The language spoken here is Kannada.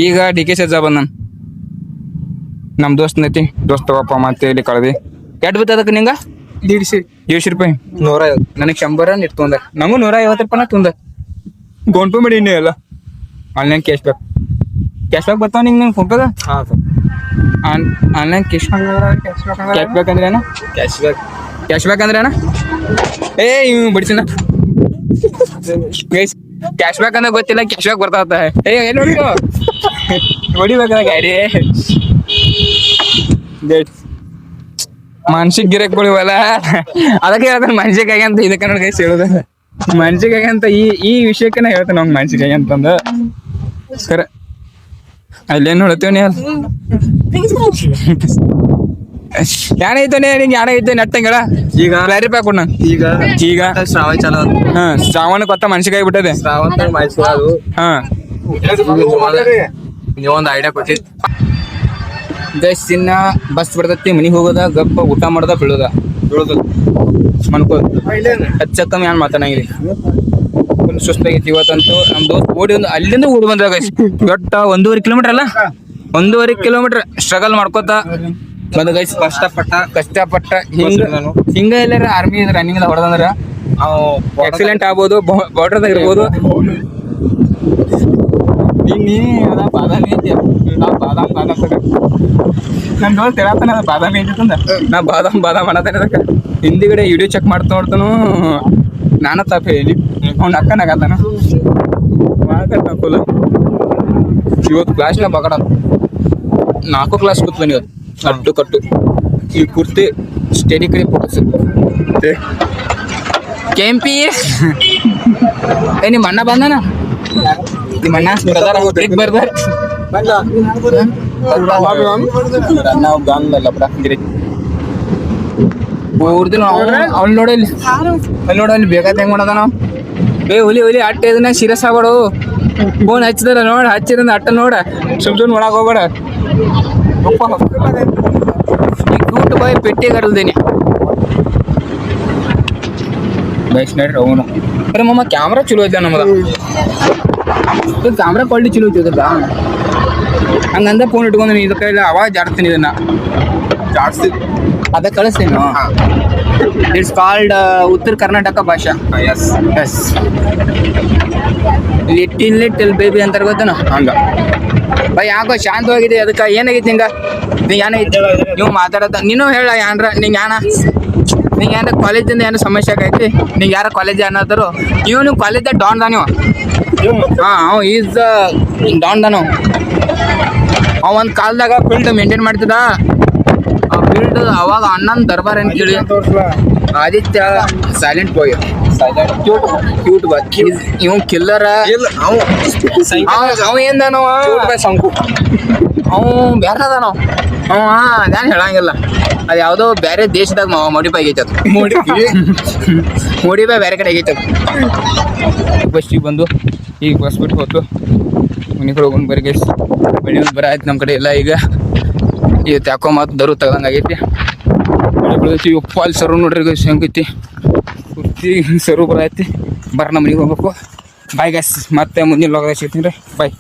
ಈಗ ಡಿ ಕೆ ಸಜ್ಜಾ ಬಂದನ್ ನಮ್ ದೋಸ್ತ್ ಐತಿ ದೋಸ್ತ್ ತಗೋಪ್ಪ ಮತ್ತೆ ಇಲ್ಲಿ ಕಳ್ದಿ ಎಟ್ ಬಿತ್ತ ಅದಕ್ಕೆ ನಿಂಗ 150 ರೂಪಾಯಿ 150 ನನಗೆ 100 ಇಟ್ಟು ತೊಂದ ನಂಗೂ 150 ರೂಪಾಯಿ ತೊಂದ ಫೋನ್ ಪೇ ಮಾಡಿ ಇನ್ನೇ ಅಲ್ಲ ಆನ್ಲೈನ್ ಕ್ಯಾಶ್ ಬ್ಯಾಕ್ ಬರ್ತಾವ ನಿಂಗೆ ಫೋನ್ ಪೇಗ ಆನ್ಲೈನ್ ಕ್ಯಾಶ್ ಬ್ಯಾಕ್ ಅಂದ್ರೆ ಏನ ಕ್ಯಾಶ್ ಬ್ಯಾಕ್ ಅಂದ್ರೆ ಏನ ಏ ಇವ್ ಬಿಡಿಸಿನ ಕ್ಯಾಶ್ ಬ್ಯಾಕ್ ಅಂದ್ರೆ ಗೊತ್ತಿಲ್ಲ ಕ್ಯಾಶ್ ಬ್ಯಾಕ್ ಬರ್ತಾವ ಏ ಏನ್ ಹೊಡಿಬೇಕಲ್ಲ ಗಾಡಿ ಮಾನಸಿಕ ಗಿರಕ್ಗಳು ಇವೆಲ್ಲ ಅದಕ್ಕೆ ಹೇಳ್ತಾನೆ ಮನ್ಸಿಕಾಗಿ ಅಂತ ಇದಕ್ಕೆ ನೋಡಿ ಗೈಸ್ ಹೇಳುದ ಮನ್ಸಿಕಾಗಿ ಅಂತ ಈ ವಿಷಯಕ್ಕೆ ನಾ ಹೇಳ್ತೇನೆ ಅವ್ನು ಮನ್ಸಿಕಾಗಿ ಅಂತಂದ ಸರ ಅಲ್ಲೇನ್ ನೋಡ್ತೇವ ನೀ ಯಾಣ ಐತಾನೆ ನಿಂಗೆ ಯಾಣ ಐತೆ ನೆಟ್ಟಂಗಳ ಈಗ ಕ್ಲಾರಿಫೈ ಕೊಡ ಈಗ ಶ್ರಾವಣ ಚಾಲ ಶ್ರಾವಣ ಕೊತ್ತ ಮನ್ಸಿಕಾಗಿ ಬಿಟ್ಟದೆ ಹಾ ನೀವೊಂದು ಐಡಿಯಾ ಕೊಟ್ಟಿ ಗೈಸ್ ಇನ್ನ ಬಸ್ ಬಿಡ್ತತಿ ಮನಿಗೆ ಹೋಗೋದ ಗಪ್ಪ ಊಟ ಮಾಡೋದ ಬೀಳೋದ ಮನ್ಕೋದ್ ಹಚ್ಚ ಕಮ್ಮಿ ಏನ್ ಮಾತಾಡಂಗಿಲ್ಲ ಫುಲ್ ಸುಸ್ತಾಗೈತಿ ಇವತ್ತಂತೂ ನಮ್ ದೋಸ್ತ್ ಓಡಿ ಒಂದು ಅಲ್ಲಿಂದ ಓಡಿ ಬಂದ ಗೈಸ್ ಒಟ್ಟ 1.5 ಕಿಲೋಮೀಟರ್ ಅಲ್ಲ 1.5 ಕಿಲೋಮೀಟರ್ ಸ್ಟ್ರಗಲ್ ಮಾಡ್ಕೋತ ಬಂದ ಗೈಸ್ ಕಷ್ಟಪಟ್ಟ ಹಿಂಗ ಎಲ್ಲಾರ ಆರ್ಮಿ ರನ್ನಿಂಗ್ ಹೊಡೆದಂದ್ರ ಆಕ್ಸಿಡೆಂಟ್ ಆಗ್ಬೋದು ಬಾರ್ಡರ್ದಾಗ ಇರ್ಬೋದು ನೀ ಅದ ಬಾದಾಮಿ ಐತಿ ಬಾದಾಮ್ ನನ್ ದೋಸ್ತ್ ಹೇಳತ್ತಾನ ಅದ ಬಾದಾಮಿ ಐತಿಂದ ನಾ ಬಾದಾಮ್ ಅನ್ನತಾನೆ ಅದಕ್ಕೆ ಹಿಂದಿಗಡೆ ವಿಡಿಯೋ ಚೆಕ್ ಮಾಡ್ತಾ ನೋಡ್ತಾನು ನಾನು ತಪ್ಪ ಹೇಳಿ ಅವ್ನ ಅಕ್ಕನಾಗತ್ತಾನ ಮಾತಾಡ್ತಾಕಲ್ಲ ಇವತ್ತು ಕ್ಲಾಸ್ನ ಬಗಡ 4 ಕ್ಲಾಸ್ ಕೂತ್ಬನಿ ಇವತ್ತು ಕಟ್ಟು ಈ ಪೂರ್ತಿ ಸ್ಟಡಿ ಕಡೆ ಫೋಕಸ್ ಕೆಂಪಿ ಏ ನಿಮ್ಮ ಅಣ್ಣ ಬಂದನ ನಿಮ್ಮ ಅಣ್ಣ ಬರ್ದಾರ ನಾವು ಗಂಗಲ್ಲ ಗಿರಿ ಊರ್ದಿಲ್ಲ ಅವ್ನು ನೋಡಲ್ಲಿ ಅಲ್ಲಿ ಬೇಕಾದ ಹೆಂಗ್ ಮಾಡೋದ ನಾವು ಹುಲಿ ಅಟ್ಟ ಇದನ್ನ ಸೀರಿಯಸ್ ಆಗ್ಬೇಡು ಫೋನ್ ಹಚ್ಚಿದಾರ ನೋಡ ಹಚ್ಚಿರಂದ ಅಟ್ಟ ನೋಡ ಸುಮ್ ಒಳಗೆ ಹೋಗ್ಬೇಡ ಕ್ಯೂಟ್ ಬಾಯ್ ಪೆಟ್ಟಿ ಕರಲ್ದೇನಿ ಬೈಸ್ ನೋಡ್ರಿ ಅವನು ಅರೆ ಮಮ್ಮ ಕ್ಯಾಮ್ರಾ ಚಲೋ ಐತೆ ನಮ್ಮದ ಕ್ಯಾಮ್ರಾ ಕ್ವಾಲಿಟಿ ಚಲೋ ಐತಿ ಹಂಗಂದ ಫೋನ್ ಇಟ್ಕೊಂಡು ನೀನು ಇದಕ್ಕೆ ಅವಾಗ ಜಾಡ್ತೀನಿ ಇದನ್ನ ಜಾಡ್ಸಿ ಅದ ಕಳಿಸ್ತೀನಿ ಇಟ್ಸ್ ಕಾಲ್ಡ್ ಉತ್ತರ ಕರ್ನಾಟಕ ಭಾಷಾ ಎಸ್ ಲಿಟಿಲ್ ಬೇಬಿ ಅಂತಾರೆ ಗೊತ್ತೇನ ಹಂಗ ಬೈ ಯಾಕೋ ಶಾಂತವಾಗಿದೆ ಅದಕ್ಕೆ ಏನಾಗೈತಿ ನಿಂಗ ನೀ ಏನಾಗೈತಿ ನೀವು ಮಾತಾಡತ್ತ ನೀನು ಹೇಳ ಯಾನ್ರ ನಿಂಗೆ ಏನಾರ ಕಾಲೇಜಿಂದ ಏನೋ ಸಮಸ್ಯೆ ಆಗೈತಿ ನಿಂಗೆ ಯಾರ ಕಾಲೇಜ್ ಅನ್ನೋದ್ರು ನೀವು ಕಾಲೇಜ್ ಡಾನ್ ನೀವು ಅವ್ ಈಸ್ ಡಾನ್ ದಾನು ಅವ ಒಂದು ಕಾಲದಾಗ ಫೀಲ್ಡ್ ಮೇಂಟೈನ್ ಮಾಡ್ತಿದ್ದ ಆ ಫೀಲ್ಡ್ ಅವಾಗ ಅಣ್ಣನ ದರ್ಬಾರ್ ಅಂತ ಕೇಳಿ ಆದಿತ್ಯ ಸೈಲೆಂಟ್ ಬಾಯ್ ಕ್ಯೂಟ್ ಬಾಯ್ ಇವ್ ಕಿಲ್ಲರ ಅವ ಏನ್ದಾನವ ಸಂಕು ಅವ ಬೇರೆ ಅದಾನವ ಅದೇನು ಹೇಳಂಗಿಲ್ಲ ಅದು ಯಾವುದೋ ಬೇರೆ ದೇಶದಾಗ ಮೋಡಿಫೈ ಆಗೈತೆ ಅದು ಮೋಡಿಫೈ ಬೇರೆ ಕಡೆ ಆಗೈತೆ ಅದು ಬಸ್ಟಿಗೆ ಬಂದು ಈಗ ಬಸ್ ಬಿಟ್ಟು ಹೋತು ಮನೆ ಕಡೆ ಹೋಗೋಣ ಬರೀ ಗೈಸ್ ಮಳೆ ಒಂದು ಬರ ಆಯ್ತು ನಮ್ಮ ಕಡೆ ಎಲ್ಲ ಈಗ ಇವತ್ತು ಯಾಕೋ ಮಾತು ದರು ತಗದಂಗೆ ಆಗೈತಿ ಮಳೆ ಬೆಳೆದೈತಿ ಉಪ್ಪ ಅಲ್ಲಿ ಸರು ನೋಡ್ರಿ ಗೈಸ್ ಹೆಂಗೈತಿ ಕುರ್ತಿ ಸರು ಬರ ಐತಿ ಬರ್ರ ನಮ್ಮ ಮನೆಗೆ ಹೋಗ್ಬೇಕು ಬಾಯ್ ಗೈಸ್ ಮತ್ತೆ ಮುಂದಿನ ಲಾಗ ಸಿಗ್ತೀನಿ ರೀ ಬಾಯ್